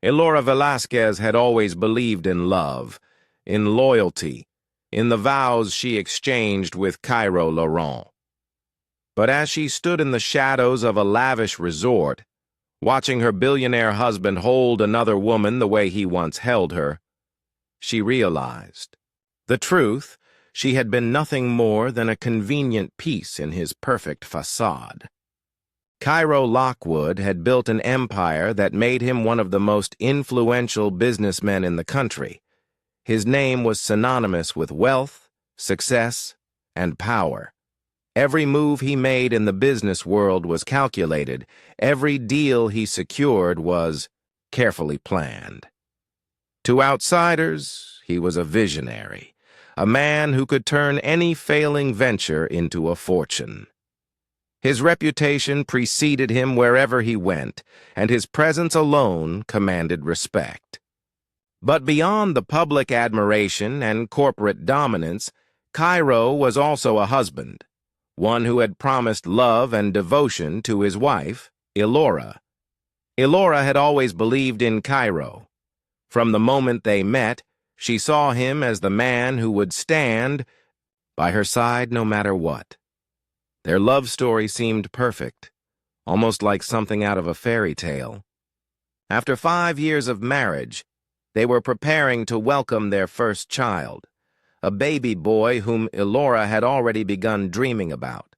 Elora Velasquez had always believed in love, in loyalty, in the vows she exchanged with Kairo Laurent. But as she stood in the shadows of a lavish resort, watching her billionaire husband hold another woman the way he once held her, she realized the truth. She had been nothing more than a convenient piece in his perfect facade. Kairo Lockwood had built an empire that made him one of the most influential businessmen in the country. His name was synonymous with wealth, success, and power. Every move he made in the business world was calculated. Every deal he secured was carefully planned. To outsiders, he was a visionary, a man who could turn any failing venture into a fortune. His reputation preceded him wherever he went, and his presence alone commanded respect. But beyond the public admiration and corporate dominance, Kairo was also a husband, one who had promised love and devotion to his wife, Elora. Elora had always believed in Kairo. From the moment they met, she saw him as the man who would stand by her side no matter what. Their love story seemed perfect, almost like something out of a fairy tale. After 5 years of marriage, they were preparing to welcome their first child, a baby boy whom Elora had already begun dreaming about.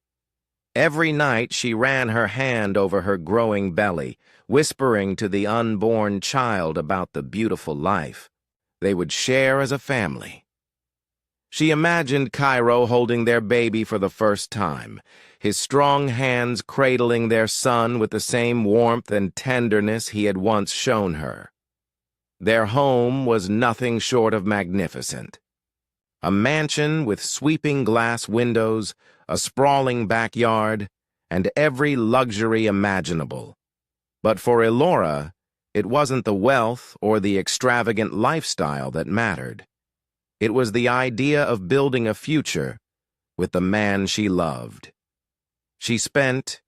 Every night she ran her hand over her growing belly, whispering to the unborn child about the beautiful life they would share as a family. She imagined Kairo holding their baby for the first time, his strong hands cradling their son with the same warmth and tenderness he had once shown her. Their home was nothing short of magnificent. A mansion with sweeping glass windows, a sprawling backyard, and every luxury imaginable. But for Elora, it wasn't the wealth or the extravagant lifestyle that mattered. It was the idea of building a future with the man she loved. She spent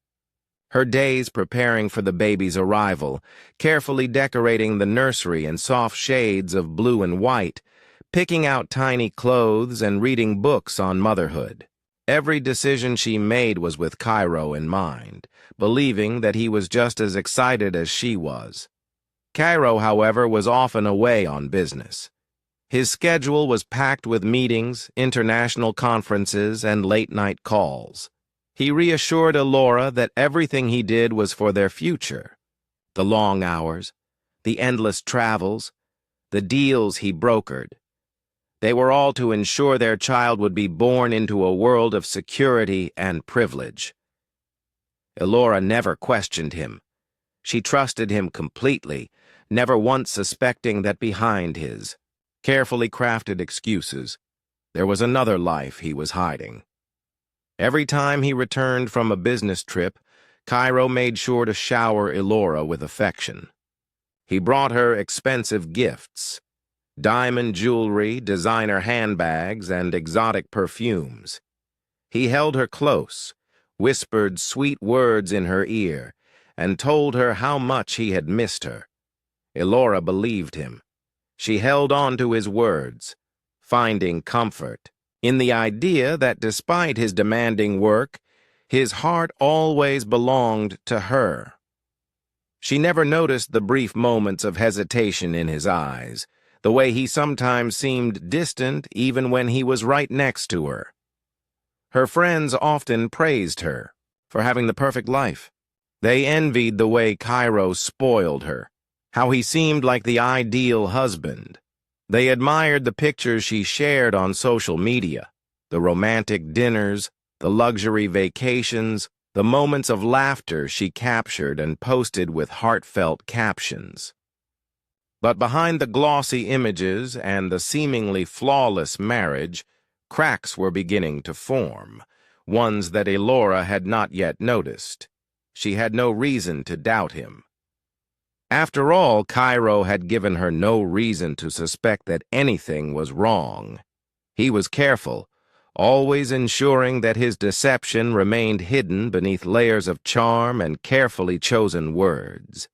her days preparing for the baby's arrival, carefully decorating the nursery in soft shades of blue and white, picking out tiny clothes and reading books on motherhood. Every decision she made was with Kairo in mind, believing that he was just as excited as she was. Kairo, however, was often away on business. His schedule was packed with meetings, international conferences, and late-night calls. He reassured Elora that everything he did was for their future. The long hours, the endless travels, the deals he brokered. They were all to ensure their child would be born into a world of security and privilege. Elora never questioned him. She trusted him completely, never once suspecting that behind his carefully crafted excuses, there was another life he was hiding. Every time he returned from a business trip, Kairo made sure to shower Elora with affection. He brought her expensive gifts, diamond jewelry, designer handbags, and exotic perfumes. He held her close, whispered sweet words in her ear, and told her how much he had missed her. Elora believed him. She held on to his words, finding comfort in the idea that despite his demanding work, his heart always belonged to her. She never noticed the brief moments of hesitation in his eyes, the way he sometimes seemed distant even when he was right next to her. Her friends often praised her for having the perfect life. They envied the way Kairo spoiled her, how he seemed like the ideal husband. They admired the pictures she shared on social media, the romantic dinners, the luxury vacations, the moments of laughter she captured and posted with heartfelt captions. But behind the glossy images and the seemingly flawless marriage, cracks were beginning to form, ones that Elora had not yet noticed. She had no reason to doubt him. After all, Kairo had given her no reason to suspect that anything was wrong. He was careful, always ensuring that his deception remained hidden beneath layers of charm and carefully chosen words.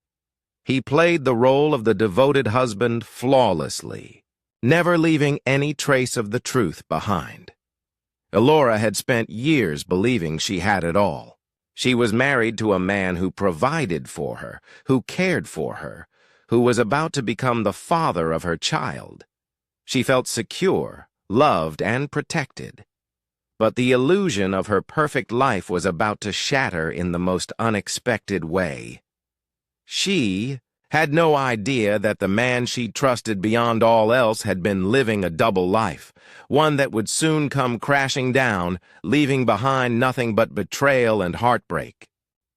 He played the role of the devoted husband flawlessly, never leaving any trace of the truth behind. Elora had spent years believing she had it all. She was married to a man who provided for her, who cared for her, who was about to become the father of her child. She felt secure, loved, and protected. But the illusion of her perfect life was about to shatter in the most unexpected way. She had no idea that the man she trusted beyond all else had been living a double life, one that would soon come crashing down, leaving behind nothing but betrayal and heartbreak.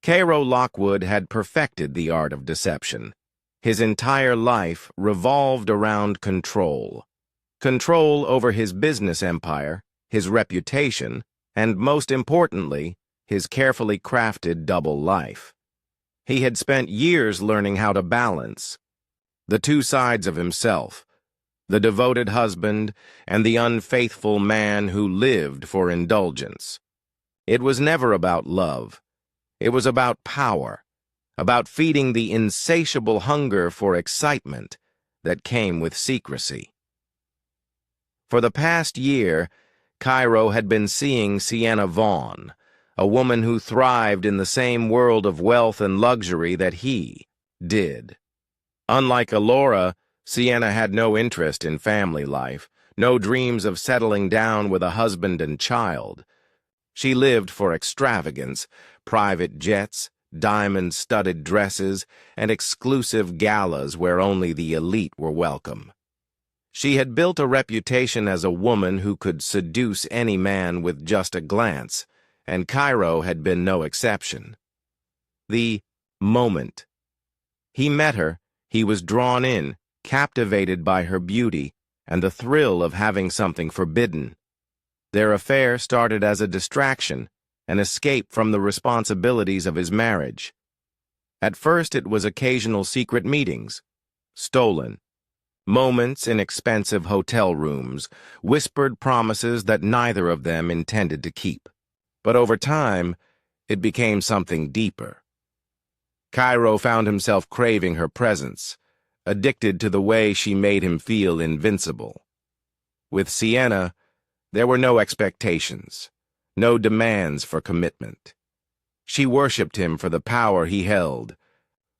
Kairo Laurent had perfected the art of deception. His entire life revolved around control. Control over his business empire, his reputation, and most importantly, his carefully crafted double life. He had spent years learning how to balance the two sides of himself, the devoted husband and the unfaithful man who lived for indulgence. It was never about love. It was about power, about feeding the insatiable hunger for excitement that came with secrecy. For the past year, Kairo had been seeing Sienna Vaughn, a woman who thrived in the same world of wealth and luxury that he did. Unlike Elora, Sienna had no interest in family life, no dreams of settling down with a husband and child. She lived for extravagance, private jets, diamond-studded dresses, and exclusive galas where only the elite were welcome. She had built a reputation as a woman who could seduce any man with just a glance, and Kairo had been no exception. The moment he met her, he was drawn in, captivated by her beauty and the thrill of having something forbidden. Their affair started as a distraction, an escape from the responsibilities of his marriage. At first it was occasional secret meetings, stolen, moments in expensive hotel rooms, whispered promises that neither of them intended to keep. But over time, it became something deeper. Kairo found himself craving her presence, addicted to the way she made him feel invincible. With Sienna, there were no expectations, no demands for commitment. She worshipped him for the power he held,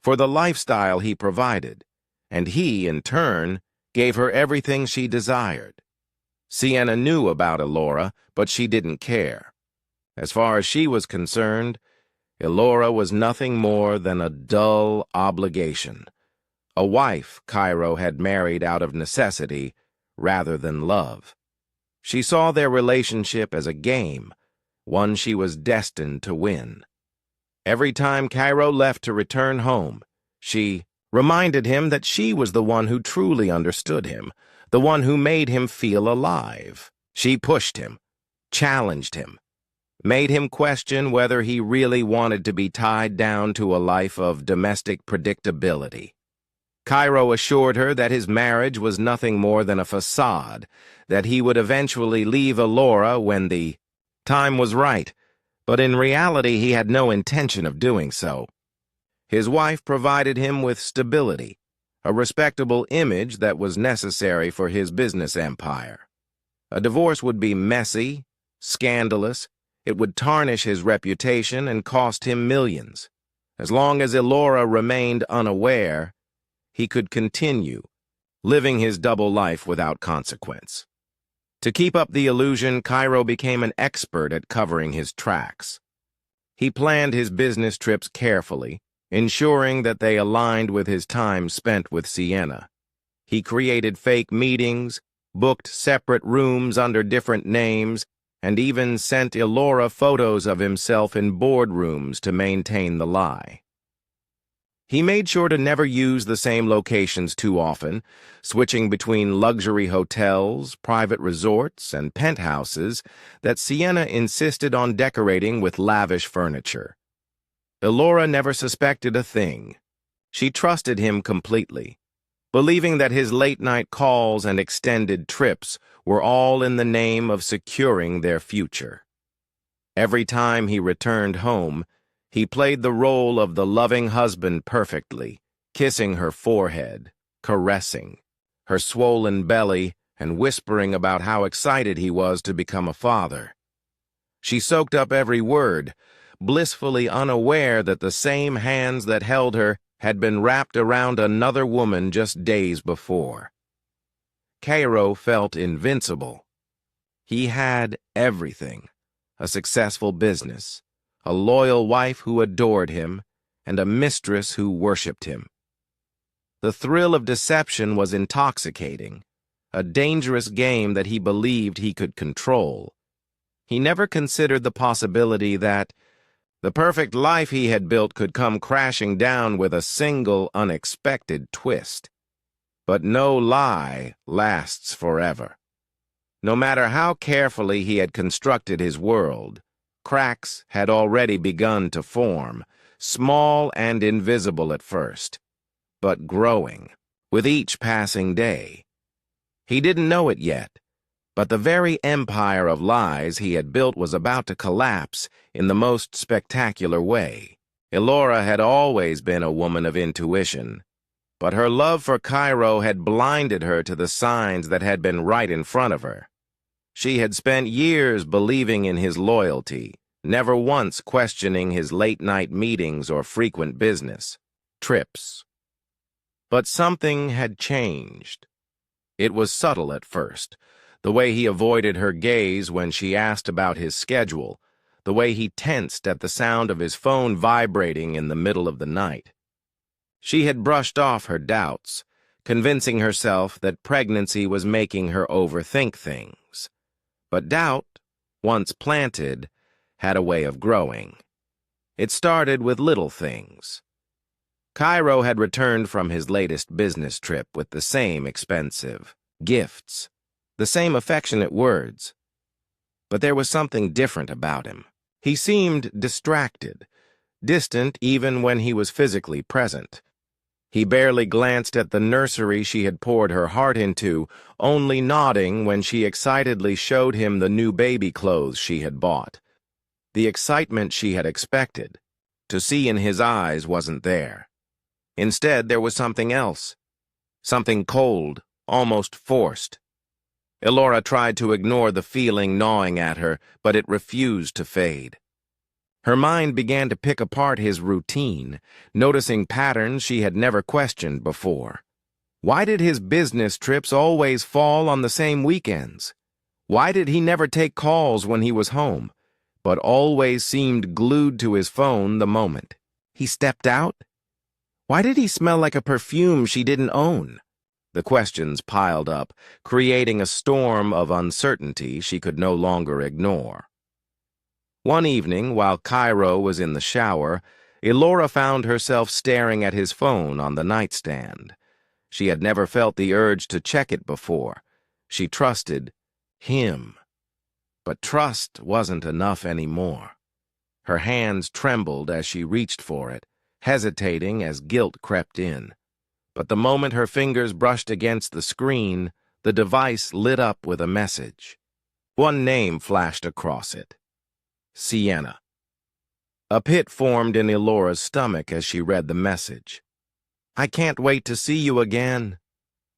for the lifestyle he provided, and he, in turn, gave her everything she desired. Sienna knew about Elora, but she didn't care. As far as she was concerned, Elora was nothing more than a dull obligation, a wife Kairo had married out of necessity rather than love. She saw their relationship as a game, one she was destined to win. Every time Kairo left to return home, she reminded him that she was the one who truly understood him, the one who made him feel alive. She pushed him, challenged him, made him question whether he really wanted to be tied down to a life of domestic predictability. Kairo assured her that his marriage was nothing more than a facade, that he would eventually leave Elora when the time was right, but in reality he had no intention of doing so. His wife provided him with stability, a respectable image that was necessary for his business empire. A divorce would be messy, scandalous, it would tarnish his reputation and cost him millions. As long as Elora remained unaware, he could continue, living his double life without consequence. To keep up the illusion, Kairo became an expert at covering his tracks. He planned his business trips carefully, ensuring that they aligned with his time spent with Sienna. He created fake meetings, booked separate rooms under different names, and even sent Elora photos of himself in boardrooms to maintain the lie. He made sure to never use the same locations too often, switching between luxury hotels, private resorts, and penthouses that Sienna insisted on decorating with lavish furniture. Elora never suspected a thing. She trusted him completely, believing that his late-night calls and extended trips were all in the name of securing their future. Every time he returned home, he played the role of the loving husband perfectly, kissing her forehead, caressing her swollen belly, and whispering about how excited he was to become a father. She soaked up every word, blissfully unaware that the same hands that held her had been wrapped around another woman just days before. Kairo felt invincible. He had everything: a successful business, a loyal wife who adored him, and a mistress who worshipped him. The thrill of deception was intoxicating, a dangerous game that he believed he could control. He never considered the possibility that the perfect life he had built could come crashing down with a single unexpected twist. But no lie lasts forever. No matter how carefully he had constructed his world, cracks had already begun to form, small and invisible at first, but growing with each passing day. He didn't know it yet, but the very empire of lies he had built was about to collapse in the most spectacular way. Elora had always been a woman of intuition, but her love for Kairo had blinded her to the signs that had been right in front of her. She had spent years believing in his loyalty, never once questioning his late-night meetings or frequent business trips. But something had changed. It was subtle at first, the way he avoided her gaze when she asked about his schedule, the way he tensed at the sound of his phone vibrating in the middle of the night. She had brushed off her doubts, convincing herself that pregnancy was making her overthink things. But doubt, once planted, had a way of growing. It started with little things. Kairo had returned from his latest business trip with the same expensive gifts, the same affectionate words. But there was something different about him. He seemed distracted, distant even when he was physically present. He barely glanced at the nursery she had poured her heart into, only nodding when she excitedly showed him the new baby clothes she had bought. The excitement she had expected to see in his eyes wasn't there. Instead, there was something else, something cold, almost forced. Elora tried to ignore the feeling gnawing at her, but it refused to fade. Her mind began to pick apart his routine, noticing patterns she had never questioned before. Why did his business trips always fall on the same weekends? Why did he never take calls when he was home, but always seemed glued to his phone the moment he stepped out? Why did he smell like a perfume she didn't own? The questions piled up, creating a storm of uncertainty she could no longer ignore. One evening, while Kairo was in the shower, Elora found herself staring at his phone on the nightstand. She had never felt the urge to check it before. She trusted him. But trust wasn't enough anymore. Her hands trembled as she reached for it, hesitating as guilt crept in. But the moment her fingers brushed against the screen, the device lit up with a message. One name flashed across it: Sienna. A pit formed in Elora's stomach as she read the message. "I can't wait to see you again.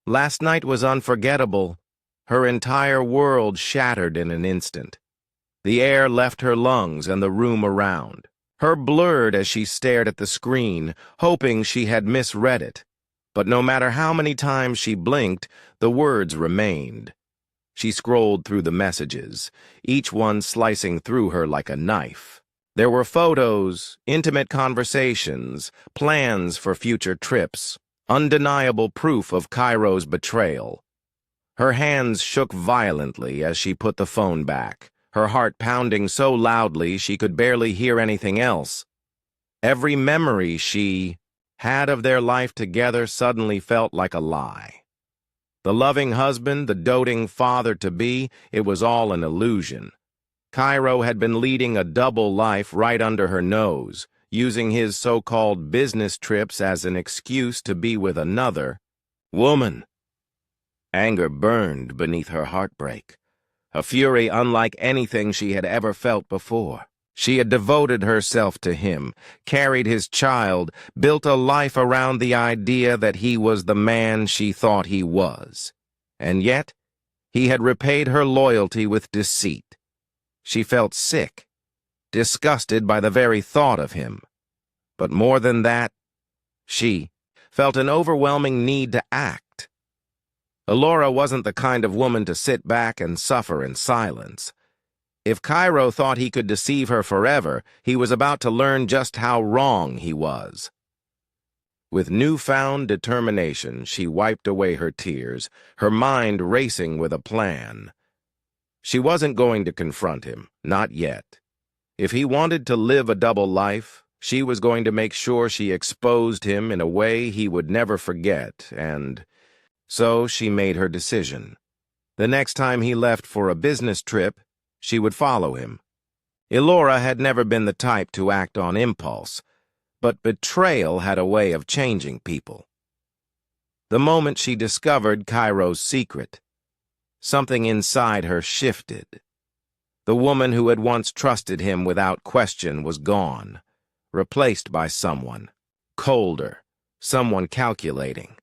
Last night was unforgettable." Her entire world shattered in an instant. The air left her lungs and the room around. Her blurred as she stared at the screen, hoping she had misread it. But no matter how many times she blinked, the words remained. She scrolled through the messages, each one slicing through her like a knife. There were photos, intimate conversations, plans for future trips, undeniable proof of Kairo's betrayal. Her hands shook violently as she put the phone back, her heart pounding so loudly she could barely hear anything else. Every memory she had of their life together suddenly felt like a lie. The loving husband, the doting father-to-be, it was all an illusion. Kairo had been leading a double life right under her nose, using his so-called business trips as an excuse to be with another woman. Anger burned beneath her heartbreak, a fury unlike anything she had ever felt before. She had devoted herself to him, carried his child, built a life around the idea that he was the man she thought he was. And yet, he had repaid her loyalty with deceit. She felt sick, disgusted by the very thought of him. But more than that, she felt an overwhelming need to act. Elora wasn't the kind of woman to sit back and suffer in silence. If Kairo thought he could deceive her forever, he was about to learn just how wrong he was. With newfound determination, she wiped away her tears, her mind racing with a plan. She wasn't going to confront him, not yet. If he wanted to live a double life, she was going to make sure she exposed him in a way he would never forget, and so she made her decision. The next time he left for a business trip, she would follow him. Elora had never been the type to act on impulse, but betrayal had a way of changing people. The moment she discovered Kairo's secret, something inside her shifted. The woman who had once trusted him without question was gone, replaced by someone colder, someone calculating.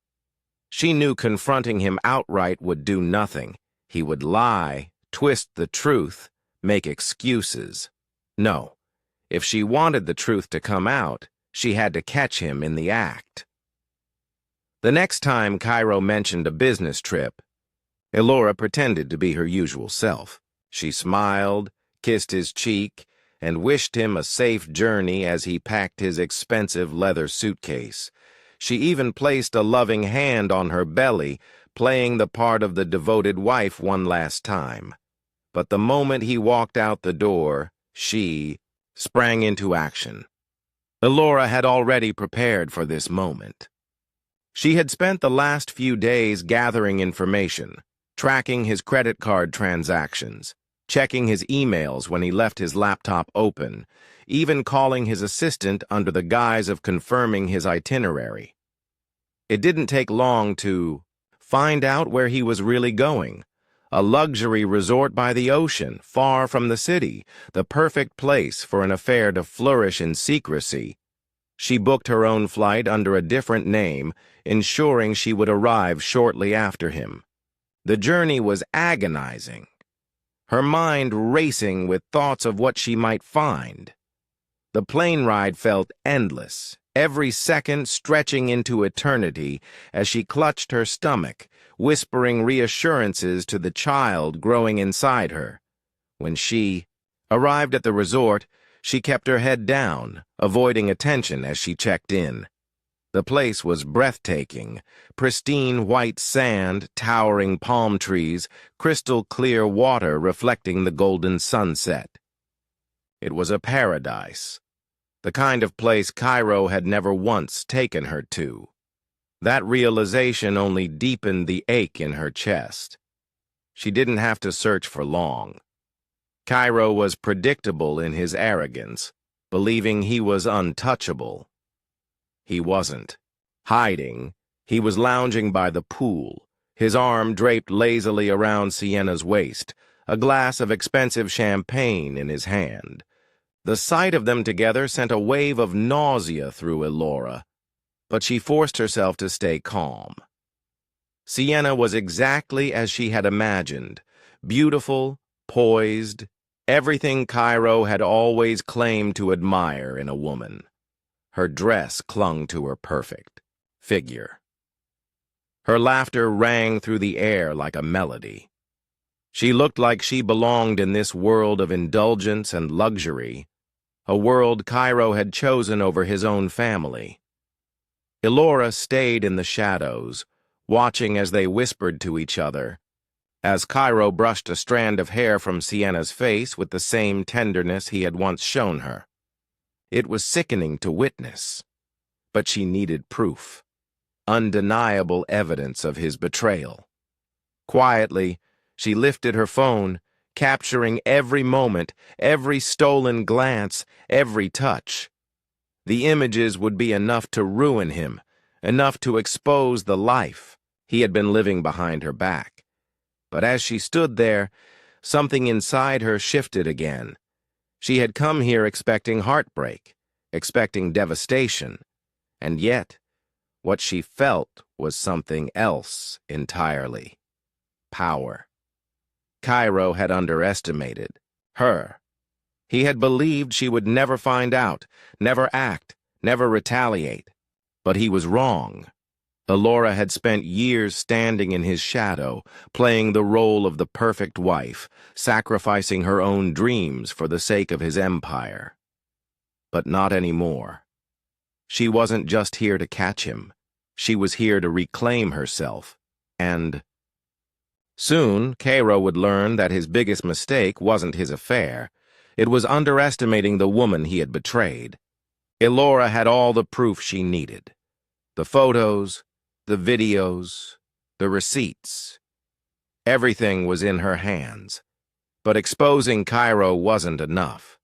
She knew confronting him outright would do nothing. He would lie, twist the truth, make excuses. No, if she wanted the truth to come out, she had to catch him in the act. The next time Kairo mentioned a business trip, Elora pretended to be her usual self. She smiled, kissed his cheek, and wished him a safe journey as he packed his expensive leather suitcase. She even placed a loving hand on her belly, playing the part of the devoted wife one last time. But the moment he walked out the door, she sprang into action. Elora had already prepared for this moment. She had spent the last few days gathering information, tracking his credit card transactions, checking his emails when he left his laptop open, even calling his assistant under the guise of confirming his itinerary. It didn't take long to find out where he was really going. A luxury resort by the ocean, far from the city, the perfect place for an affair to flourish in secrecy. She booked her own flight under a different name, ensuring she would arrive shortly after him. The journey was agonizing, her mind racing with thoughts of what she might find. The plane ride felt endless, every second stretching into eternity as she clutched her stomach, whispering reassurances to the child growing inside her. When she arrived at the resort, she kept her head down, avoiding attention as she checked in. The place was breathtaking, pristine white sand, towering palm trees, crystal clear water reflecting the golden sunset. It was a paradise, the kind of place Kairo had never once taken her to. That realization only deepened the ache in her chest. She didn't have to search for long. Kairo was predictable in his arrogance, believing he was untouchable. He wasn't. Hiding, he was lounging by the pool, his arm draped lazily around Sienna's waist, a glass of expensive champagne in his hand. The sight of them together sent a wave of nausea through Elora, but she forced herself to stay calm. Sienna was exactly as she had imagined, beautiful, poised, everything Kairo had always claimed to admire in a woman. Her dress clung to her perfect figure. Her laughter rang through the air like a melody. She looked like she belonged in this world of indulgence and luxury, a world Kairo had chosen over his own family. Elora stayed in the shadows, watching as they whispered to each other, as Kairo brushed a strand of hair from Sienna's face with the same tenderness he had once shown her. It was sickening to witness, but she needed proof, undeniable evidence of his betrayal. Quietly, she lifted her phone, capturing every moment, every stolen glance, every touch. The images would be enough to ruin him, enough to expose the life he had been living behind her back. But as she stood there, something inside her shifted again. She had come here expecting heartbreak, expecting devastation, and yet what she felt was something else entirely. Power. Kairo had underestimated her. He had believed she would never find out, never act, never retaliate. But he was wrong. Elora had spent years standing in his shadow, playing the role of the perfect wife, sacrificing her own dreams for the sake of his empire. But not anymore. She wasn't just here to catch him. She was here to reclaim herself. And soon, Kairo would learn that his biggest mistake wasn't his affair. It was underestimating the woman he had betrayed. Elora had all the proof she needed. The photos, the videos, the receipts. Everything was in her hands. But exposing Kairo wasn't enough.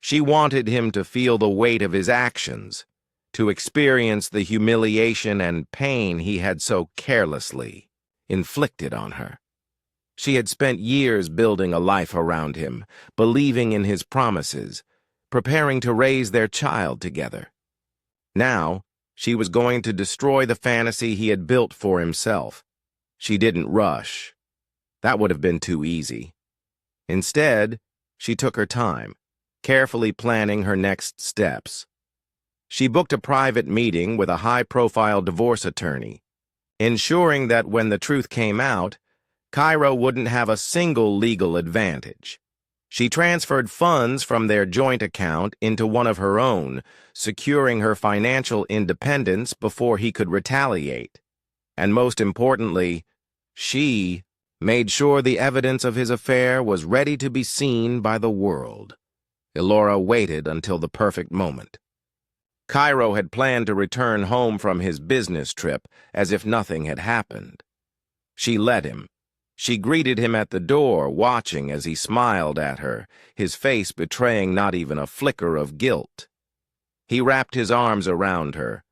She wanted him to feel the weight of his actions, to experience the humiliation and pain he had so carelessly inflicted on her. She had spent years building a life around him, believing in his promises, preparing to raise their child together. Now, she was going to destroy the fantasy he had built for himself. She didn't rush. That would have been too easy. Instead, she took her time, carefully planning her next steps. She booked a private meeting with a high-profile divorce attorney, ensuring that when the truth came out, Kairo wouldn't have a single legal advantage. She transferred funds from their joint account into one of her own, securing her financial independence before he could retaliate. And most importantly, she made sure the evidence of his affair was ready to be seen by the world. Elora waited until the perfect moment. Kairo had planned to return home from his business trip as if nothing had happened. She let him. She greeted him at the door, watching as he smiled at her, his face betraying not even a flicker of guilt. He wrapped his arms around her,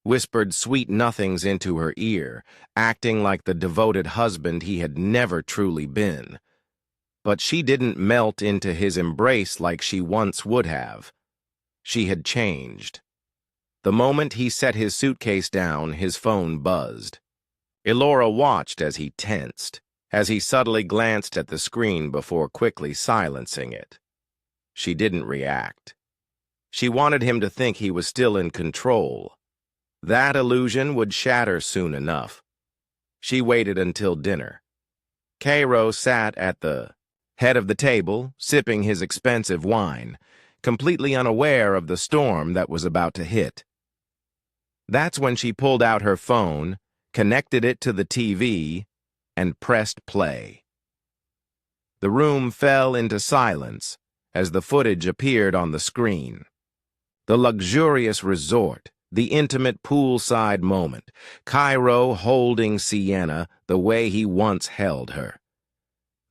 whispered sweet nothings into her ear, acting like the devoted husband he had never truly been. But she didn't melt into his embrace like she once would have. She had changed. The moment he set his suitcase down, his phone buzzed. Elora watched as he tensed, as he subtly glanced at the screen before quickly silencing it. She didn't react. She wanted him to think he was still in control. That illusion would shatter soon enough. She waited until dinner. Kairo sat at the head of the table, sipping his expensive wine, completely unaware of the storm that was about to hit. That's when she pulled out her phone, connected it to the TV, and pressed play. The room fell into silence as the footage appeared on the screen. The luxurious resort, the intimate poolside moment, Kairo holding Sienna the way he once held her.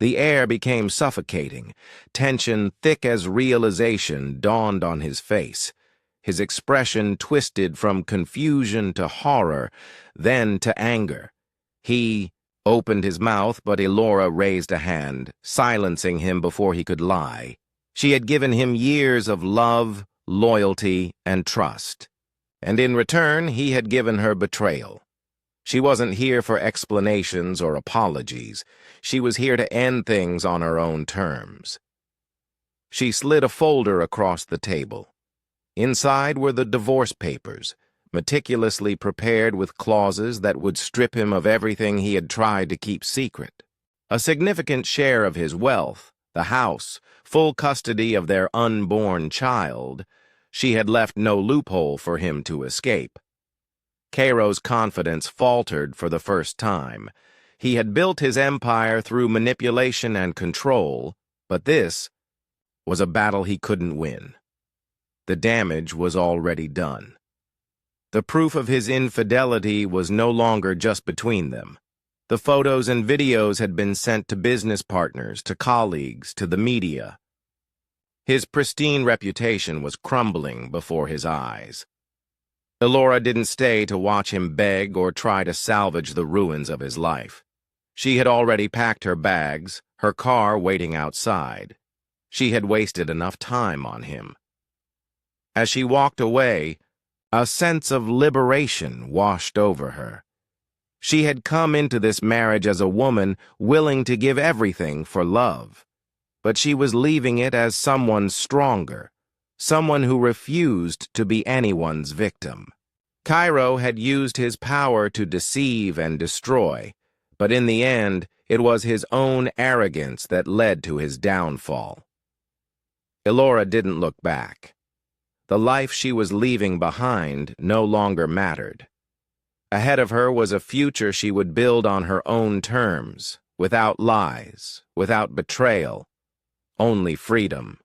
The air became suffocating. Tension thick as realization dawned on his face. His expression twisted from confusion to horror, then to anger. He opened his mouth, but Elora raised a hand, silencing him before he could lie. She had given him years of love, loyalty, and trust. And in return, he had given her betrayal. She wasn't here for explanations or apologies. She was here to end things on her own terms. She slid a folder across the table. Inside were the divorce papers, meticulously prepared with clauses that would strip him of everything he had tried to keep secret. A significant share of his wealth, the house, full custody of their unborn child. She had left no loophole for him to escape. Kairo's confidence faltered for the first time. He had built his empire through manipulation and control, but this was a battle he couldn't win. The damage was already done. The proof of his infidelity was no longer just between them. The photos and videos had been sent to business partners, to colleagues, to the media. His pristine reputation was crumbling before his eyes. Elora didn't stay to watch him beg or try to salvage the ruins of his life. She had already packed her bags, her car waiting outside. She had wasted enough time on him. As she walked away, a sense of liberation washed over her. She had come into this marriage as a woman willing to give everything for love, but she was leaving it as someone stronger, someone who refused to be anyone's victim. Kairo had used his power to deceive and destroy, but in the end, it was his own arrogance that led to his downfall. Elora didn't look back. The life she was leaving behind no longer mattered. Ahead of her was a future she would build on her own terms, without lies, without betrayal, only freedom.